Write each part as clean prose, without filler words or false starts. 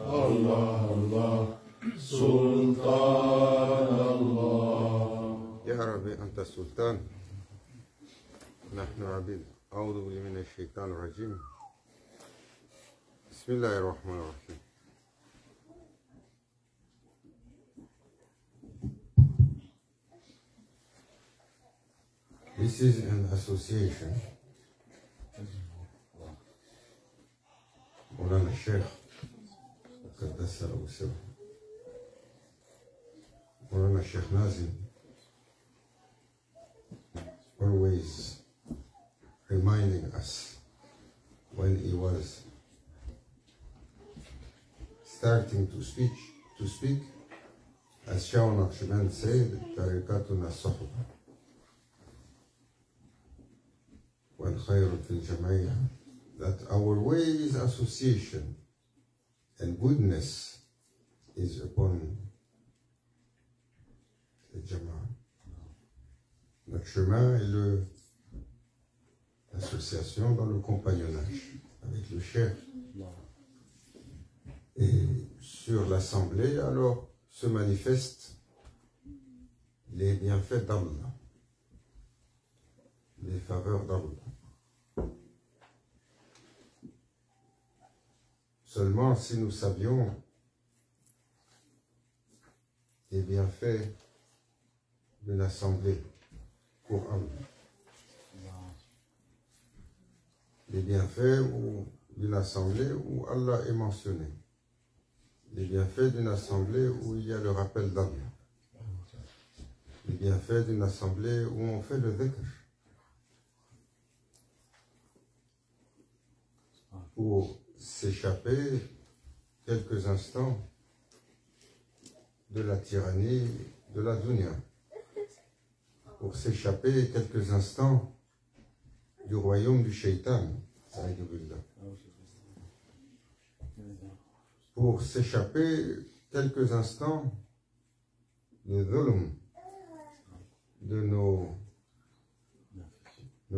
الله الله سلطان الله. يا ربي أنت السلطان نحن عبيد. أعوذ بالله من الشيطان الرجيم. بسم الله الرحمن الرحيم. This is an association. مولانا الشيخ قدس أبو سبح مولانا الشيخ Nazim always reminding us when he was starting to speak, as Shah Naqshband said, طريقتنا الصحبة والخير في الجمعية, that our way is association and goodness is upon the Jama'ah. Notre chemin est l'association dans le compagnonnage avec le Cheikh. Et sur l'assemblée, alors, se manifestent les bienfaits d'Allah, les faveurs d'Allah. Seulement si nous savions les bienfaits d'une assemblée pour Allah, les bienfaits d'une assemblée où Allah est mentionné, les bienfaits d'une assemblée où il y a le rappel d'Allah, les bienfaits d'une assemblée où on fait le dhikr, pour s'échapper quelques instants de la tyrannie de la dunya, pour s'échapper quelques instants du royaume du shaitan, pour s'échapper quelques instants de dhulm, de nos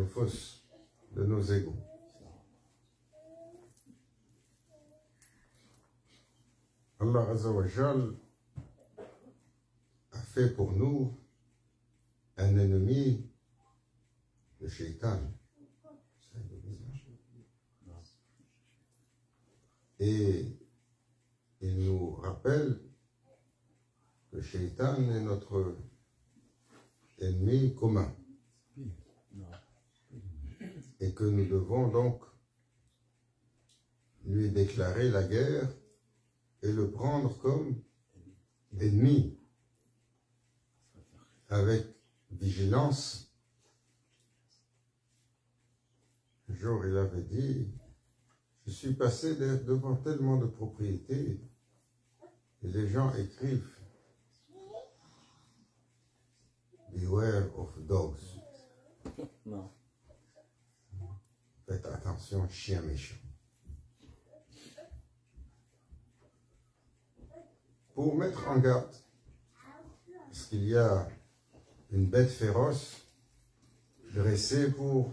fausses, de nos égos. Allah Azza wa Jal a fait pour nous un ennemi, le shaitan. Et il nous rappelle que le shaitan est notre ennemi commun. Et que nous devons donc lui déclarer la guerre et le prendre comme ennemi, avec vigilance. Un jour, il avait dit, je suis passé devant tellement de propriétés, et les gens écrivent, beware of dogs. Non. Faites attention, chien méchant. Pour mettre en garde, parce qu'il y a une bête féroce dressée pour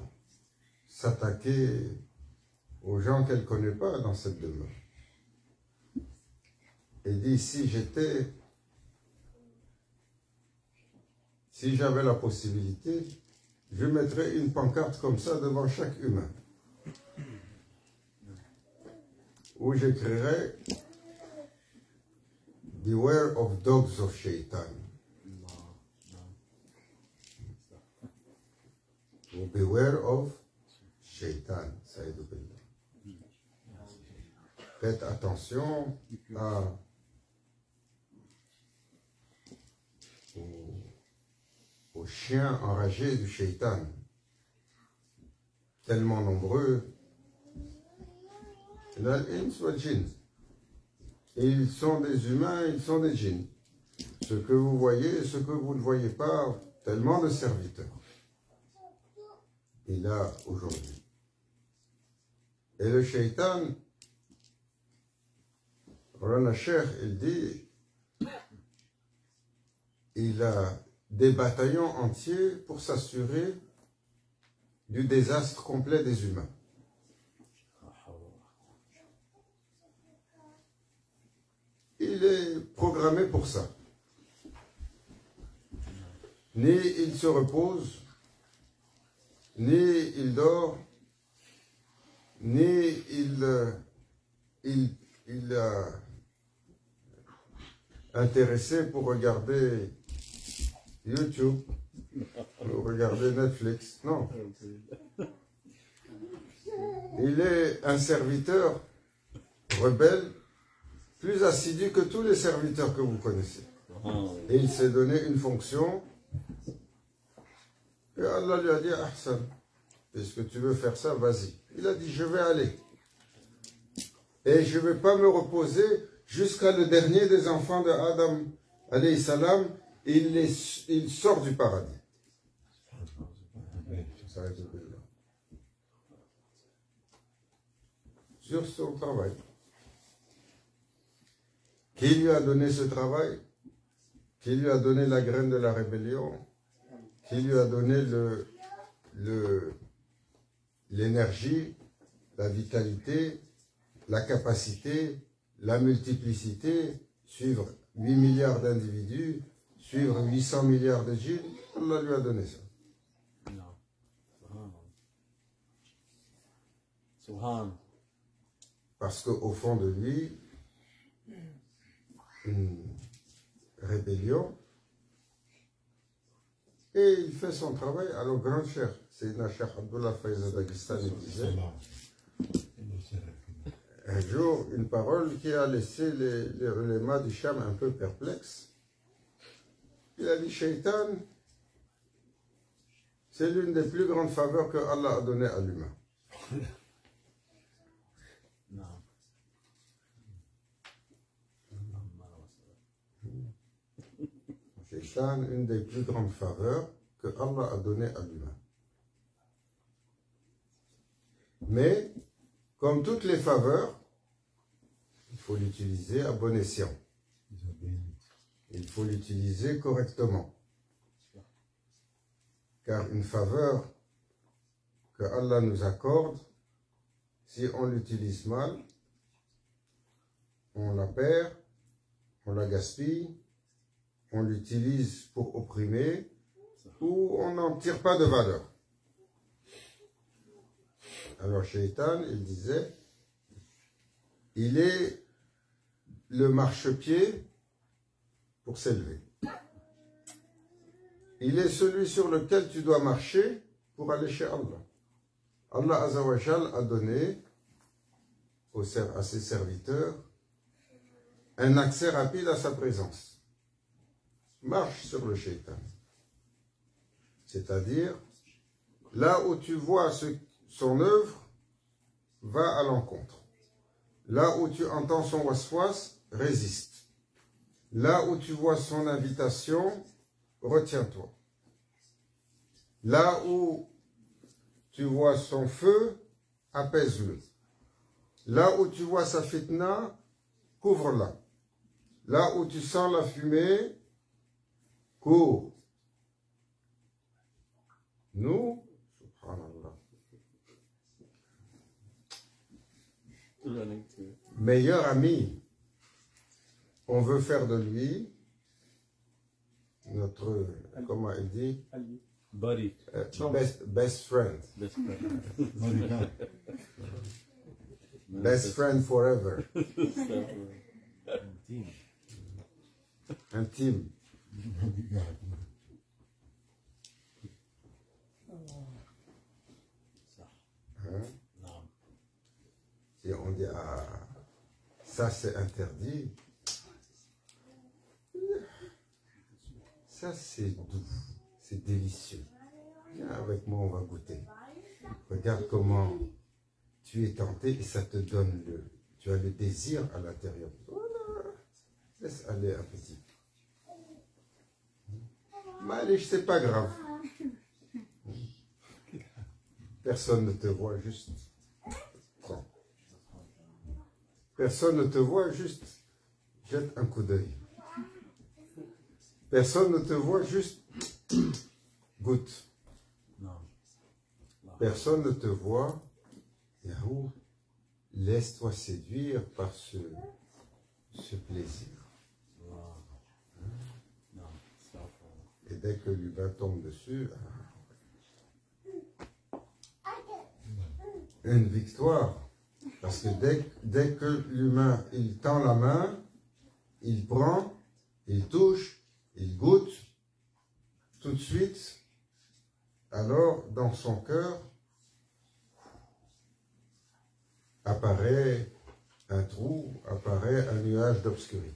s'attaquer aux gens qu'elle ne connaît pas dans cette demeure. Elle dit, si j'avais la possibilité, je mettrais une pancarte comme ça devant chaque humain, où j'écrirais beware of dogs of shaitan. Ou beware of shaitan. Faites attention aux chiens enragés du shaitan, tellement nombreux. L'ins wal jinn. Et ils sont des humains, ils sont des djinns. Ce que vous voyez, ce que vous ne voyez pas, tellement de serviteurs. Il a aujourd'hui. Et le shaitan, Rana Sheikh, il dit, il a des bataillons entiers pour s'assurer du désastre complet des humains. il est programmé pour ça. Ni il se repose, ni il dort, ni il intéressé pour regarder YouTube ou regarder Netflix. Non. Il est un serviteur rebelle, plus assidu que tous les serviteurs que vous connaissez. Et il s'est donné une fonction. Et Allah lui a dit, Ahsan, puisque tu veux faire ça, vas-y. Il a dit, je vais aller. Et je ne vais pas me reposer jusqu'à le dernier des enfants de Adam, alayhi salam, il sort du paradis. Sur son travail. Qui lui a donné ce travail? Qui lui a donné la graine de la rébellion? Qui lui a donné l'énergie, la vitalité, la capacité, la multiplicité, suivre 8 milliards d'individus, suivre 800 milliards de djinns? Allah lui a donné ça. Parce qu'au fond de lui, une rébellion, et il fait son travail. Alors, grand cher, c'est Cheikh Abdullah Faiz Dagestani disait un jour une parole qui a laissé les ulémas du Cham un peu perplexes. Il a dit, Shaitan, c'est l'une des plus grandes faveurs que Allah a données à l'humain. Shaitan, une des plus grandes faveurs que Allah a données à l'humain. Mais, comme toutes les faveurs, il faut l'utiliser à bon escient. Il faut l'utiliser correctement. Car une faveur que Allah nous accorde, si on l'utilise mal, on la perd, on la gaspille, on l'utilise pour opprimer, ou on n'en tire pas de valeur. Alors Shaitan, il disait, il est le marchepied pour s'élever. Il est celui sur lequel tu dois marcher pour aller chez Allah. Allah Azzawajal a donné à ses serviteurs un accès rapide à sa présence. Marche sur le Shaitan. C'est-à-dire, là où tu vois son œuvre, va à l'encontre. Là où tu entends son waswas, résiste. Là où tu vois son invitation, retiens-toi. Là où tu vois son feu, apaise-le. Là où tu vois sa fitna, couvre-la. Là où tu sens la fumée, cours. Nous, subhanallah, meilleur ami, on veut faire de lui notre, comment il dit? Buddy. Best friend. Best friend. Best friend forever. Intime. Hein? Si on dit, ah, ça c'est interdit, ça c'est doux, c'est délicieux. Viens avec moi, on va goûter. Regarde comment tu es tenté et ça te donne tu as le désir à l'intérieur. Voilà. Laisse aller un petit. Mais c'est pas grave. Personne ne te voit, juste prends. Personne ne te voit, juste jette un coup d'œil. Personne ne te voit, juste goûte. Personne ne te voit, Yahoo, laisse-toi séduire par ce plaisir. dès que l'humain tombe dessus, une victoire. Parce que dès que l'humain, il tend la main, il prend, il touche, il goûte, tout de suite, alors dans son cœur apparaît un trou, apparaît un nuage d'obscurité.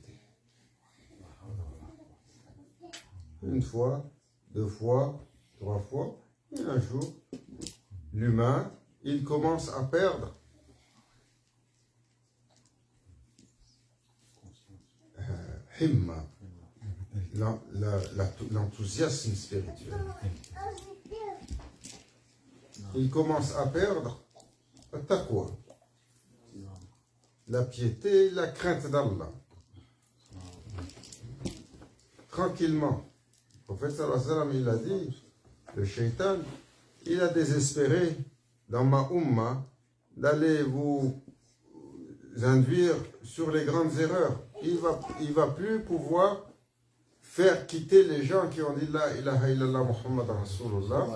Une fois, deux fois, trois fois, et un jour, l'humain, il commence à perdre himma, l'enthousiasme spirituel. Il commence à perdre taqwa, la piété, la crainte d'Allah. Tranquillement. Le prophète sallallahu alayhi wa sallam, il a dit, le shaitan, il a désespéré dans ma umma d'aller vous induire sur les grandes erreurs. Il va plus pouvoir faire quitter les gens qui ont dit la ilaha illallah Muhammad Rasulullah,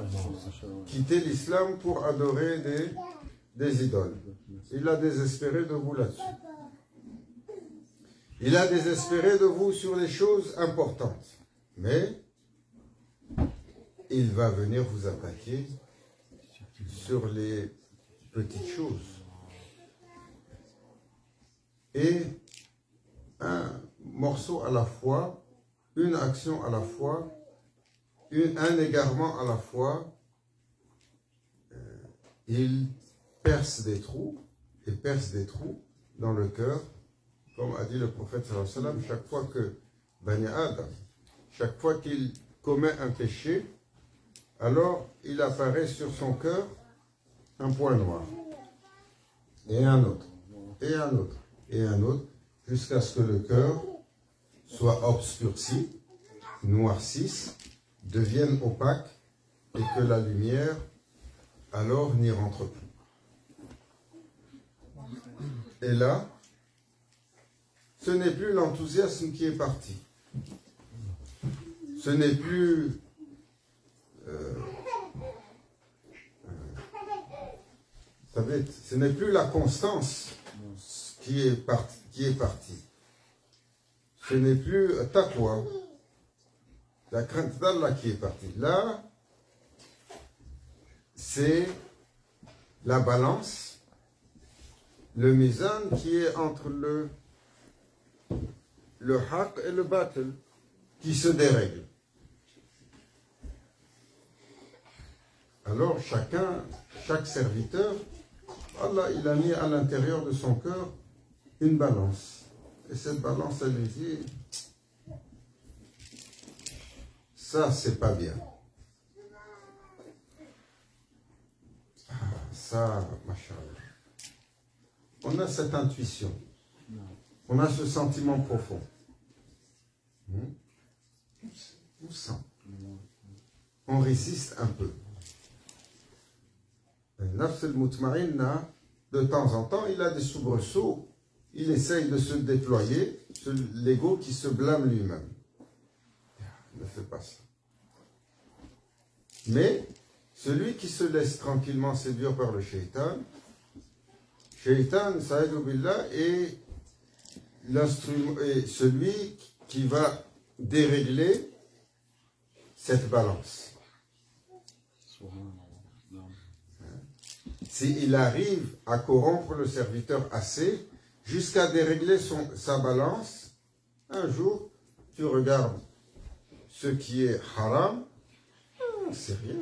quitter l'islam pour adorer des idoles. Il a désespéré de vous là-dessus. Il a désespéré de vous sur les choses importantes. Mais il va venir vous attaquer sur les petites choses. Et un morceau à la fois, une action à la fois, un égarement à la fois, il perce des trous, et perce des trous dans le cœur, comme a dit le prophète sallallahu alayhi wa sallam, chaque fois que Bani Adam, chaque fois qu'il commet un péché, alors il apparaît sur son cœur un point noir, et un autre, et un autre, et un autre, jusqu'à ce que le cœur soit obscurci, noircisse, devienne opaque, et que la lumière, alors, n'y rentre plus. Et là, ce n'est plus l'enthousiasme qui est parti. Ce n'est plus ce n'est plus la constance qui est partie. Ce n'est plus taqwa, la crainte d'Allah qui est partie. Là, c'est la balance, le mizan qui est entre le haqq et le batil qui se dérègle. Alors chaque serviteur, Allah, il a mis à l'intérieur de son cœur une balance. Et cette balance, elle lui dit, ça, c'est pas bien. Ah, ça, machallah. On a cette intuition. On a ce sentiment profond. On sent. On résiste un peu. Nafs al-Mutma'inna, de temps en temps, il a des soubresauts. Il essaye de se déployer, l'ego qui se blâme lui-même. Ne fait pas ça. Mais celui qui se laisse tranquillement séduire par le shaitan, sa'idou billah, est l'instrument, est celui qui va dérégler cette balance. S'il arrive à corrompre le serviteur assez, jusqu'à dérégler sa balance, un jour, tu regardes ce qui est haram, c'est rien.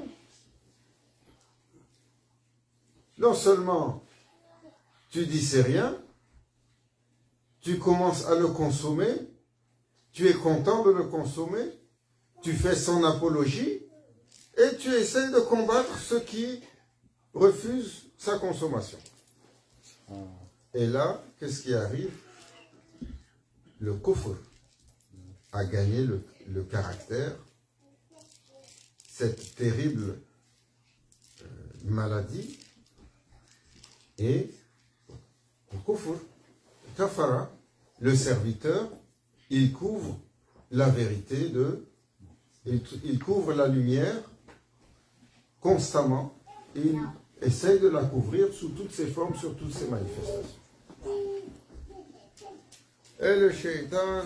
Non seulement tu dis c'est rien, tu commences à le consommer, tu es content de le consommer, tu fais son apologie, et tu essaies de combattre ceux qui refusent sa consommation. Et là, qu'est-ce qui arrive? Le kufr a gagné le caractère, cette terrible maladie, et le kufr, kafara, le serviteur, il couvre la vérité Il couvre la lumière constamment. Il essaye de la couvrir sous toutes ses formes, sur toutes ses manifestations. Et le shaitan,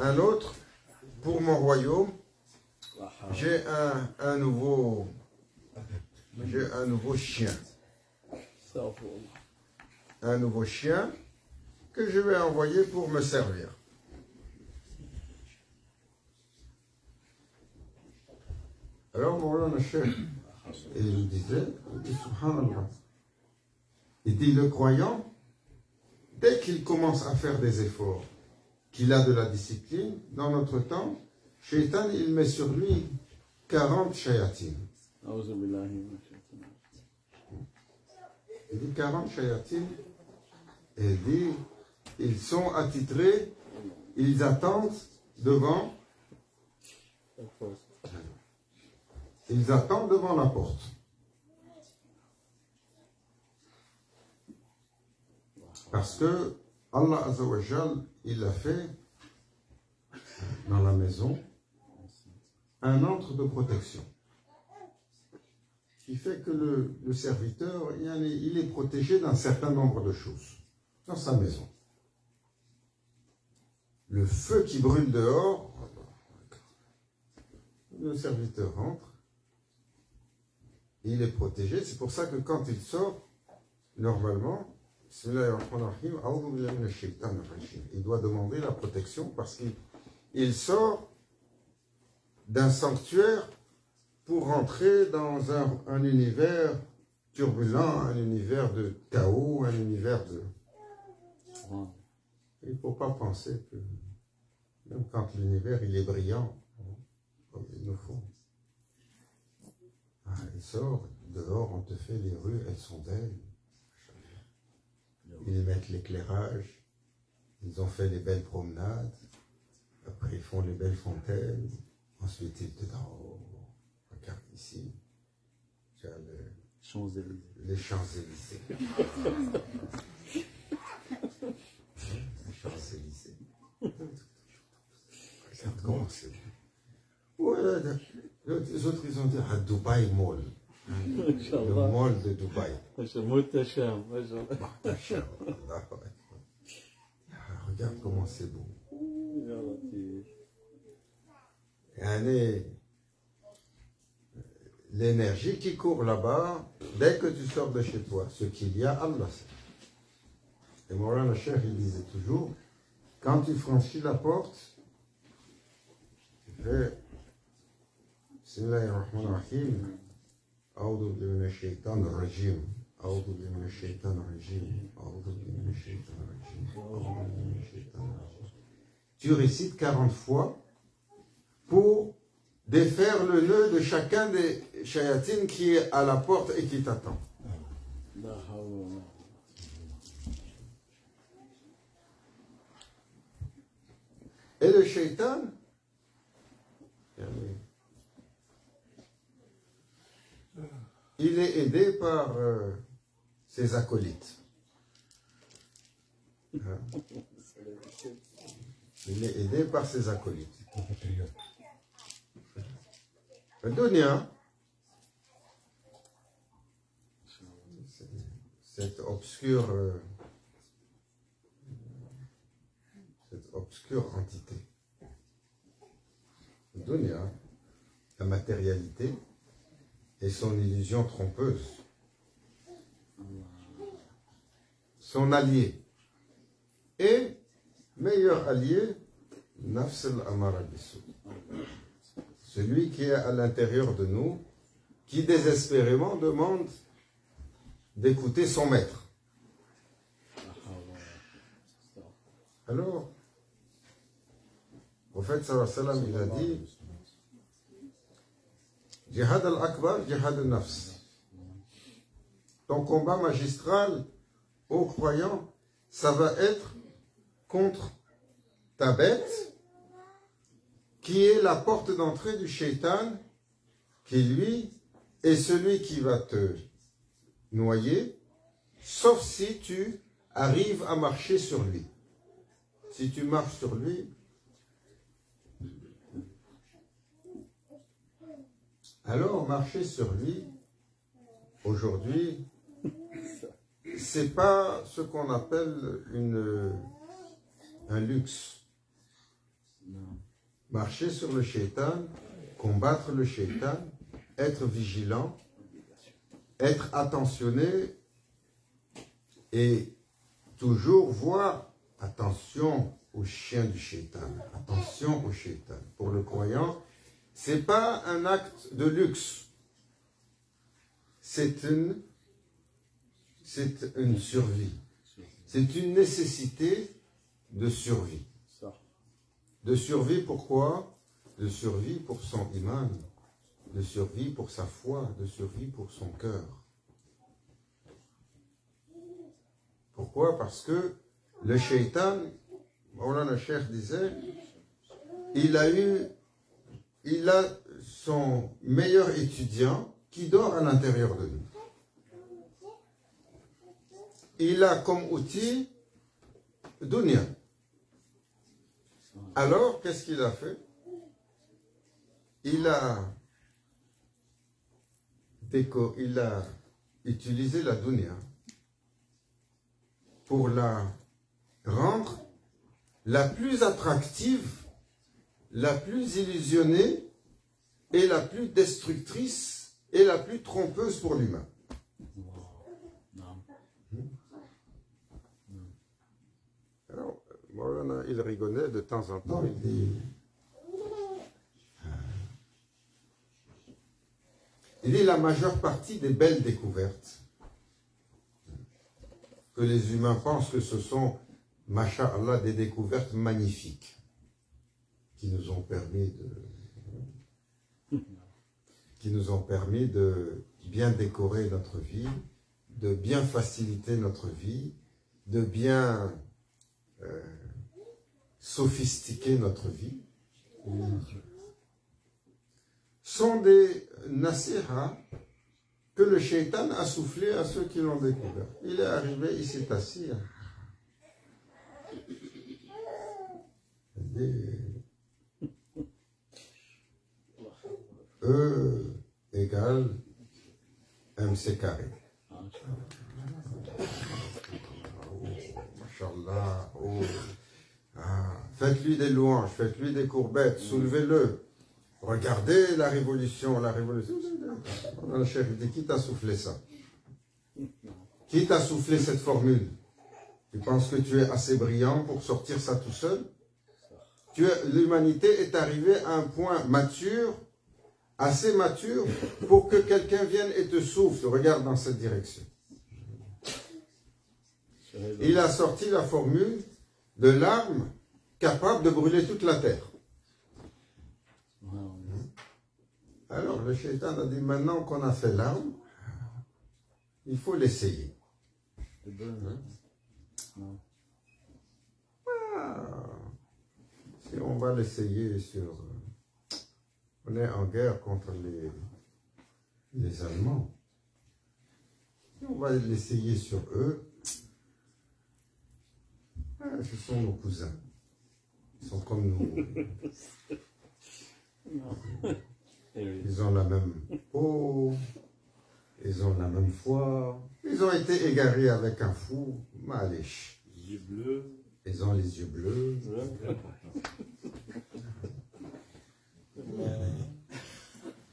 un autre, pour mon royaume, j'ai un nouveau chien. Un nouveau chien que je vais envoyer pour me servir. Alors, Mawlana Cheikh, il disait, subhanallah, il dit, le croyant, dès qu'il commence à faire des efforts, qu'il a de la discipline, dans notre temps, Shaitan, il met sur lui 40 shayatines. Il dit 40 shayatines, et il dit, ils sont attitrés, ils attendent devant la porte. Parce que Allah Azza wa Jal, il a fait dans la maison un antre de protection qui fait que le serviteur, il est protégé d'un certain nombre de choses dans sa maison. Le feu qui brûle dehors, le serviteur entre, il est protégé. C'est pour ça que quand il sort, normalement, il doit demander la protection parce qu'il sort d'un sanctuaire pour rentrer dans un univers turbulent, un univers de chaos, un univers de... Il ne faut pas penser que même quand l'univers il est brillant, comme il nous faut, il sort, dehors on te fait les rues, elles sont belles. Ils mettent l'éclairage, ils ont fait les belles promenades, après ils font les belles fontaines, ensuite ils te disent, oh, regarde ici, tu as les Champs-Élysées. Les Champs-Élysées. Regarde comment c'est beau. Ouais, les autres ils ont dit, à Dubaï Mall. Le mall de Dubaï. Regarde comment c'est beau. L'énergie qui court là-bas, dès que tu sors de chez toi, ce qu'il y a, Allah sait. Et Mawlana Cheikh, il disait toujours, quand tu franchis la porte, tu fais Bismillahirrahmanirrahim. أعوذ بالله من الشيطان الرجيم أعوذ بالله من الشيطان الرجيم أعوذ بالله من الشيطان الرجيم أعوذ بالله من الشيطان الرجيم. Tu récites 40 fois pour défaire le nœud de chacun des shayatines qui est à la porte et qui t'attend. Et le shaitan, il est aidé par ses acolytes. Il est aidé par ses acolytes. Le dunya, cette obscure entité. Le dunya, la matérialité, et son illusion trompeuse. Son allié. Et meilleur allié, Nafs al-Amara Bissou. Celui qui est à l'intérieur de nous, qui désespérément demande d'écouter son maître. Alors, le prophète sallallahu alayhi wa sallam, il a dit, Jihad al-Akbar, Jihad al-Nafs. Ton combat magistral, ô croyant, ça va être contre ta bête, qui est la porte d'entrée du shaitan, qui lui est celui qui va te noyer, sauf si tu arrives à marcher sur lui. si tu marches sur lui, alors marcher sur lui, aujourd'hui, c'est pas ce qu'on appelle un luxe. Marcher sur le shaitan, combattre le shaitan, être vigilant, être attentionné et toujours voir, attention aux chiens du shaitan, attention au shaitan. Pour le croyant, c'est pas un acte de luxe, c'est une survie, c'est une nécessité de survie. De survie pourquoi? De survie pour son iman, de survie pour sa foi, de survie pour son cœur. Pourquoi? Parce que le shaitan, Maulana Cheikh disait, il a son meilleur étudiant qui dort à l'intérieur de nous. Il a comme outil dunya. Alors, qu'est-ce qu'il a fait? Il a utilisé la dunya pour la rendre la plus attractive, la plus illusionnée et la plus destructrice et la plus trompeuse pour l'humain. Alors, Maulana, il rigolait de temps en temps, il dit la majeure partie des belles découvertes que les humains pensent que ce sont, masha'Allah, des découvertes magnifiques qui nous ont permis de bien décorer notre vie, de bien faciliter notre vie, de bien sophistiquer notre vie, sont des nasiha que le shaitan a soufflé à ceux qui l'ont découvert. Il est arrivé, il s'est assis. E égale MC carré. Machallah. Faites-lui des louanges, faites-lui des courbettes, soulevez-le. Regardez la révolution, la révolution. Le chef dit, qui t'a soufflé ça? Qui t'a soufflé cette formule? Tu penses que tu es assez brillant pour sortir ça tout seul? L'humanité est arrivée à un point mature, assez mature, pour que quelqu'un vienne et te souffle. Regarde dans cette direction. Il a sorti la formule de l'arme capable de brûler toute la terre. Alors le shaitan a dit, maintenant qu'on a fait l'arme, il faut l'essayer. Si on va l'essayer sur... On est en guerre contre les Allemands. Si on va l'essayer sur eux, ce sont nos cousins. Ils sont comme nous. Ils ont la même peau, ils ont la même foi. Ils ont été égarés avec un fou, maléch. Les yeux bleus. Ils ont les yeux bleus.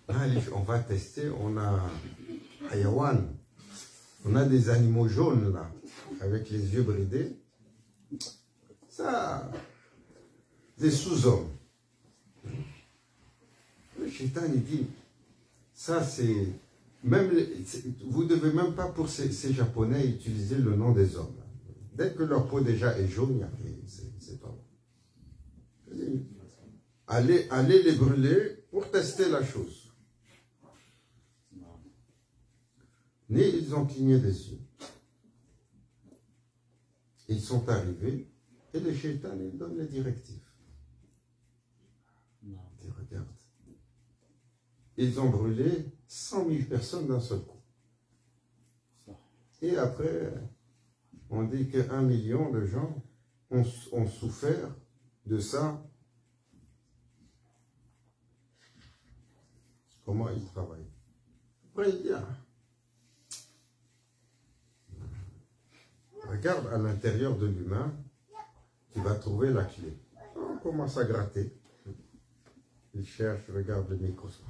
Maléch, on va tester, on a hayawan. On a des animaux jaunes là, avec les yeux bridés. Ça, des sous-hommes. Le shaitan, il dit, ça c'est, vous ne devez même pas pour ces Japonais utiliser le nom des hommes. Dès que leur peau déjà est jaune, c'est pas bon. Allez les brûler pour tester la chose. Mais ils ont cligné des yeux. Ils sont arrivés et le shaitan, il donne les directives. Il dit, regarde. Ils ont brûlé 100 000 personnes d'un seul coup. Et après, on dit que 1 million de gens ont souffert de ça. Comment ils travaillent. Après, il dit, regarde à l'intérieur de l'humain, tu vas trouver la clé. On commence à gratter. Il cherche, regarde le microscope.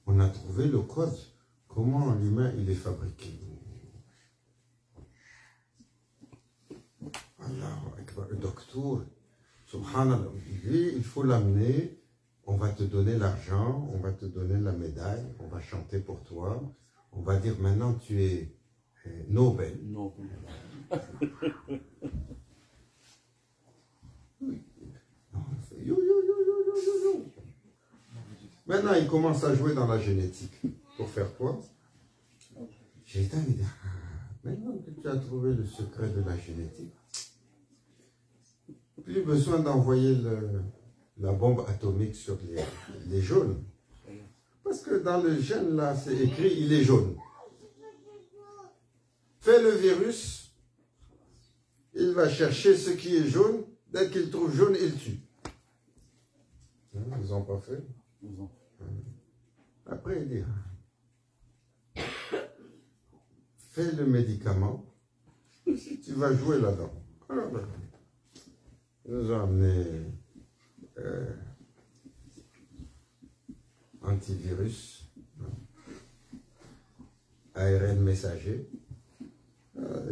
On a trouvé le code. Comment l'humain il est fabriqué. Allah, le docteur, subhanallah, lui, il faut l'amener. On va te donner l'argent, on va te donner la médaille, on va chanter pour toi. On va dire maintenant tu es Nobel. Nobel. Maintenant, il commence à jouer dans la génétique. Pour faire quoi? Shaitan, il dit, maintenant que tu as trouvé le secret de la génétique, plus besoin d'envoyer la bombe atomique sur les jaunes. Parce que dans le gène, là, c'est écrit, il est jaune. Fais le virus, il va chercher ce qui est jaune. Dès qu'il trouve jaune, il tue. Ils n'ont pas fait. Après, il dit, fais le médicament, tu vas jouer là-dedans. Alors, ils nous ont amené antivirus, ARN messager,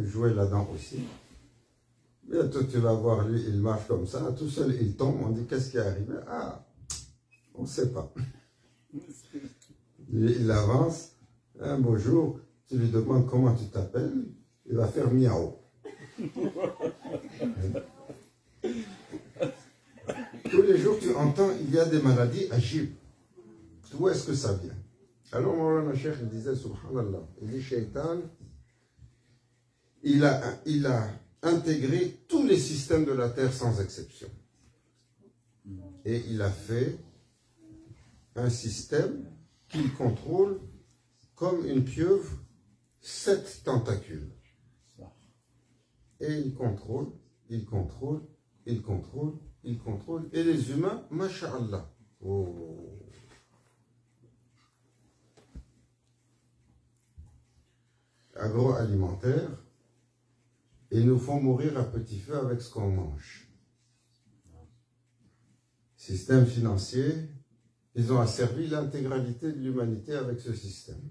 jouer là-dedans aussi. Bientôt, tu vas voir, lui, il marche comme ça, tout seul, il tombe, on dit, qu'est-ce qui est arrivé? Ah, on ne sait pas. Il avance, un beau jour, tu lui demandes comment tu t'appelles, il va faire miaou. Tous les jours, tu entends, il y a des maladies agibles. D'où est-ce que ça vient? Alors, Maulana Cheikh, il disait, subhanallah, il dit, Shaitan, il a intégré tous les systèmes de la terre sans exception. Et il a fait un système qu'il contrôle comme une pieuvre 7 tentacules. Et il contrôle, il contrôle, il contrôle, il contrôle. Et les humains, masha'Allah. Oh. Agroalimentaire, et nous font mourir à petit feu avec ce qu'on mange. Système financier, ils ont asservi l'intégralité de l'humanité avec ce système.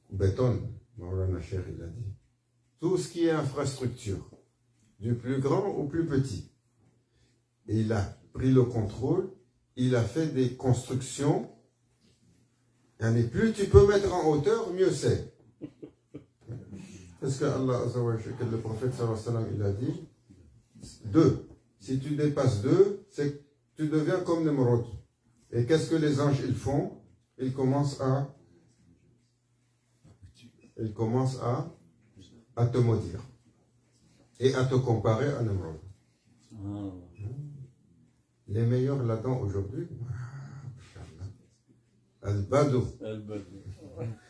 Béton, Maulana Cheikh, il a dit. Tout ce qui est infrastructure, du plus grand au plus petit. Et il a pris le contrôle, il a fait des constructions. Et plus tu peux mettre en hauteur, mieux c'est. Parce que Allah, le prophète sallallahu alayhi wa sallam, il a dit 2. Si tu dépasses 2, c'est que tu deviens comme Nemrod. Et qu'est-ce que les anges ils font? Ils commencent à te maudire et à te comparer à Nemrod. Les meilleurs là-dedans aujourd'hui, Al-Badou,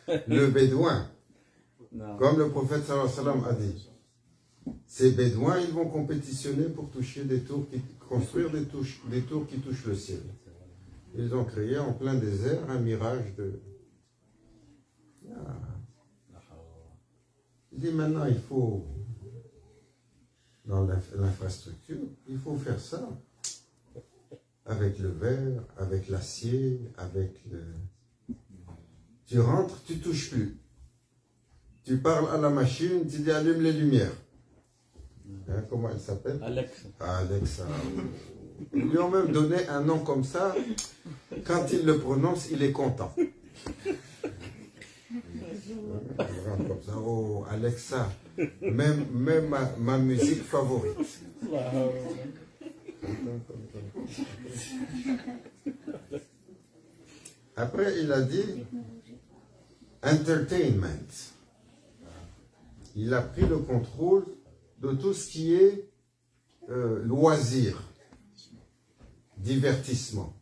le bédouin, comme le prophète sallallahu alayhi wa sallam a dit. Ces bédouins, ils vont compétitionner pour toucher des tours, construire des tours qui touchent le ciel. Ils ont créé en plein désert un mirage de... Il dit maintenant, il faut, dans l'infrastructure, il faut faire ça avec le verre, avec l'acier, avec le... Tu rentres, tu touches plus. Tu parles à la machine, tu dis allume les lumières. Hein, comment elle s'appelle? Alexa. Alexa. Ils lui ont même donné un nom comme ça. Quand il le prononce, il est content. Comme ça. Oh, Alexa, même ma musique favorite. Après, il a dit entertainment. Il a pris le contrôle de tout ce qui est loisir, divertissement.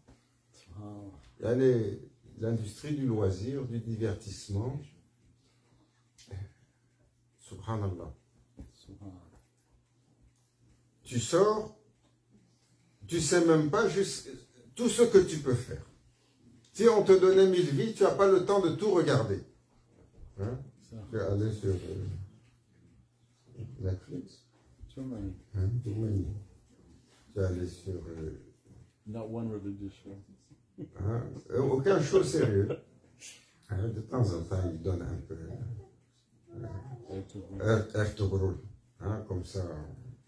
Il y a l'industrie du loisir, du divertissement. Subhanallah. Subhanallah. Tu sors, tu sais même pas juste tout ce que tu peux faire. Si on te donnait 1000 vies, tu n'as pas le temps de tout regarder. Hein? Tu es allé sur Netflix. Too many. Hein? Too many. Tu es allé sur... Not one religious show. hein? Aucun show sérieux. Hein? De temps en temps, il donne un peu... Ertugrul. Hein? Comme ça,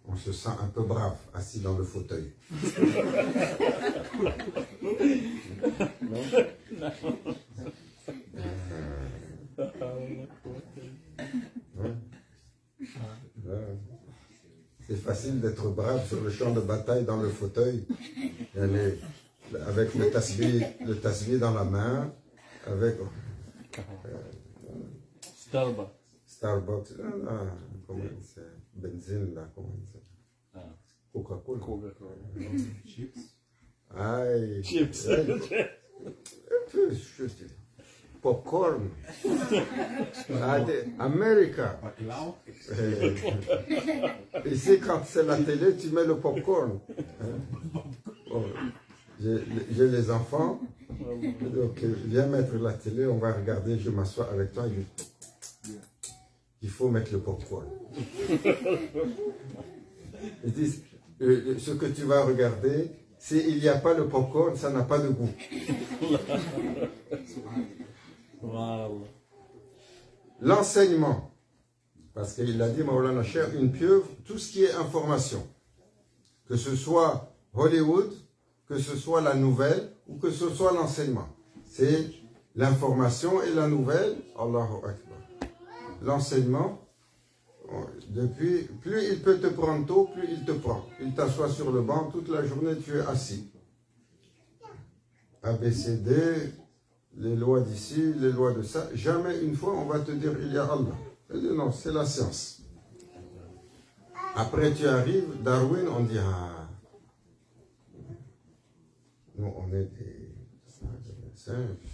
on se sent un peu brave, assis dans le fauteuil. Non? C'est facile d'être brave sur le champ de bataille dans le fauteuil, avec le tasbih dans la main, avec Starbucks, comment c'est, benzine là, comment c'est, Coca-Cola. Chips. Aïe. Chips. Popcorn. America. Ici, quand c'est la télé, tu mets le popcorn. Bon, j'ai les enfants. Donc, viens mettre la télé, on va regarder, je m'assois avec toi. Il faut mettre le popcorn. Ils disent, ce que tu vas regarder, s'il n'y a pas le popcorn, ça n'a pas de goût. L'enseignement, parce qu'il a dit, Maulana Cheikh, une pieuvre, tout ce qui est information, que ce soit Hollywood, que ce soit la nouvelle, ou que ce soit l'enseignement. C'est l'information et la nouvelle, Allahu Akbar. L'enseignement, depuis, plus il peut te prendre tôt, plus il te prend. Il t'assoit sur le banc, toute la journée tu es assis. ABCD, les lois d'ici, les lois de ça. Jamais une fois on va te dire il y a Allah. Elle dit non, c'est la science. Après tu arrives, Darwin, on dit ah, nous on est des singes.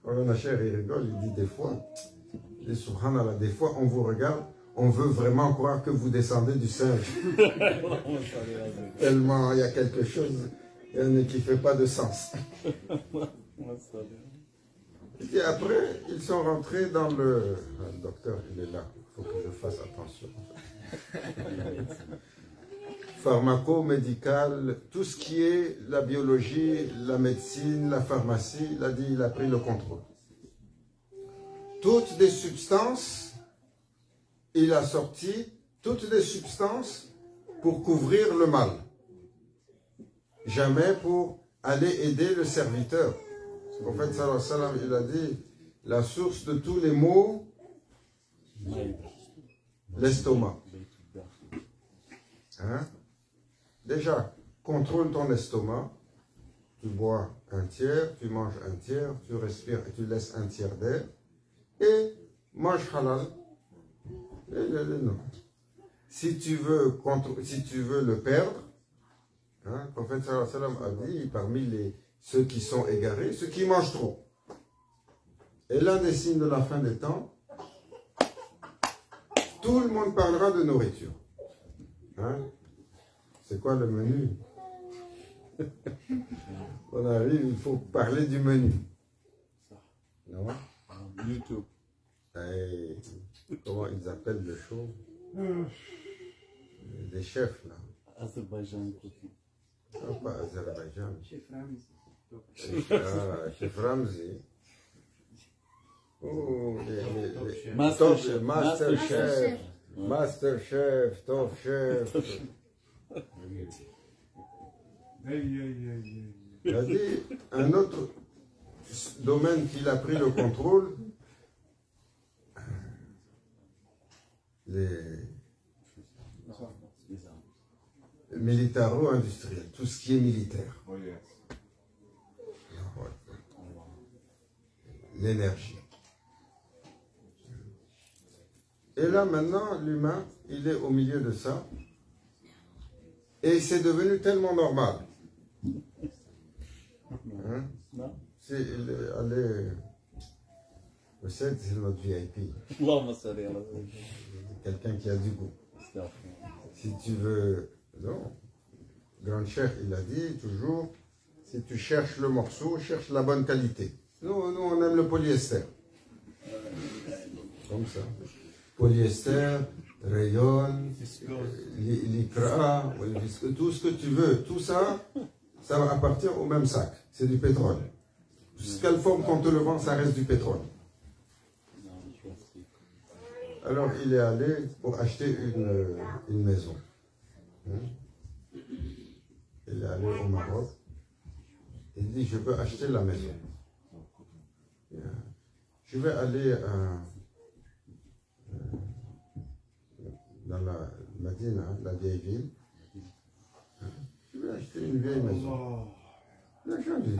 Quand la chair il rigole, il dit des fois, il dit subhanallah, des fois on vous regarde, on veut vraiment croire que vous descendez du singe. Tellement il y a quelque chose qui ne fait pas de sens. Et après, ils sont rentrés dans le... Le docteur, il est là, il faut que je fasse attention. Pharmaco-médical, tout ce qui est la biologie, la médecine, la pharmacie, il a dit, il a pris le contrôle. Toutes des substances, il a sorti toutes des substances pour couvrir le mal. Jamais pour aller aider le serviteur. En fait, sallallahu alayhi wa sallam, il a dit, la source de tous les maux, l'estomac. Hein? Déjà, contrôle ton estomac, tu bois un tiers, tu manges un tiers, tu respires et tu laisses un tiers d'air, et mange halal. Non. Si tu veux le perdre, hein, le prophète sallallahu alayhi wa sallam a dit, parmi ceux qui sont égarés, ceux qui mangent trop. Et l'un des signes de la fin des temps, tout le monde parlera de nourriture. Hein? C'est quoi le menu? On arrive, il faut parler du menu. Non? YouTube. Et comment ils appellent le show? Des chefs, là. Azerbaïdjan cooking. Non, pas Azerbaïdjan. Chef Ramzi. Chef Ramzi. Oh, Master Chef, Top Chef. Il a dit un autre domaine qu'il a pris le contrôle, les militaro-industriels, tout ce qui est militaire. L'énergie. Et là maintenant, l'humain, il est au milieu de ça. Et c'est devenu tellement normal. Hein? Il est allé Le 7, c'est notre VIP. Allahumma salli ala Quelqu'un qui a du goût. sayyidina. Si tu veux... Non. Grand Cheikh, il a dit toujours, si tu cherches le morceau, cherche la bonne qualité. Nous, on aime le polyester. Comme ça. Polyester, rayon, lycra, tout ce que tu veux. Tout ça, ça va appartenir au même sac. C'est du pétrole. Quelle forme qu'on te le vend, ça reste du pétrole. Alors, il est allé pour acheter une maison. Il est allé au Maroc. Il dit, je veux acheter la maison. Je vais aller dans la Médine, la vieille ville. Je vais acheter une vieille maison. L'argent, j'ai dit.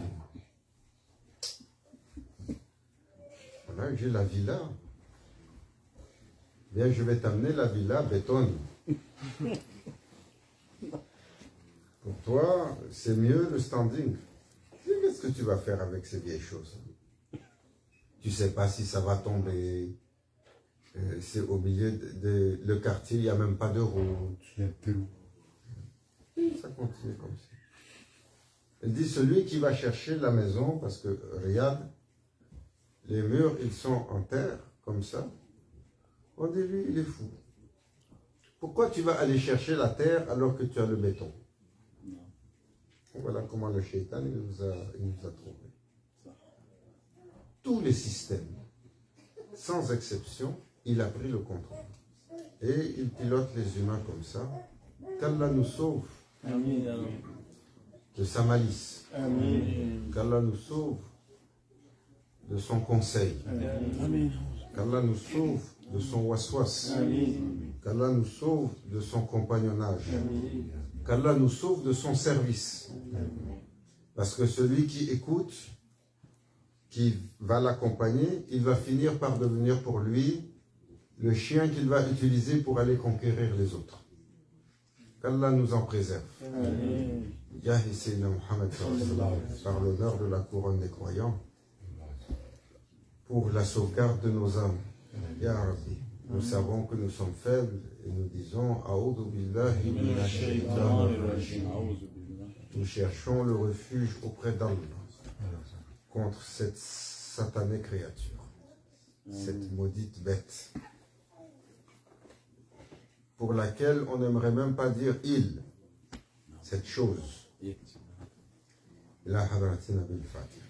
Voilà, j'ai la villa. Bien, je vais t'amener la villa béton. Pour toi, c'est mieux le standing. Qu'est-ce que tu vas faire avec ces vieilles choses? Tu ne sais pas si ça va tomber. C'est au milieu de le quartier, il n'y a même pas de route. Et ça continue comme ça. Elle dit, celui qui va chercher la maison, parce que regarde, les murs, ils sont en terre, comme ça. On dit, lui, il est fou. Pourquoi tu vas aller chercher la terre alors que tu as le béton? Voilà comment le shaitan il nous a trouvés. Tous les systèmes, sans exception, il a pris le contrôle. Et il pilote les humains comme ça. Qu'Allah nous sauve de sa malice. Qu'Allah nous sauve de son conseil. Qu'Allah nous sauve de son waswas. Qu'Allah nous sauve de son compagnonnage. Qu'Allah nous sauve de son service. Parce que celui qui écoute, qui va l'accompagner, il va finir par devenir pour lui le chien qu'il va utiliser pour aller conquérir les autres. Qu'Allah nous en préserve. Ya Sayyidina Muhammad, par l'honneur de la couronne des croyants, pour la sauvegarde de nos âmes. Ya Rabbi, nous savons que nous sommes faibles et nous disons A'udhu billahi minash shaitanir rajim. Nous cherchons le refuge auprès d'Allah contre cette satanée créature, cette maudite bête, pour laquelle on n'aimerait même pas dire il, cette chose. La hadratina bil Fatiha.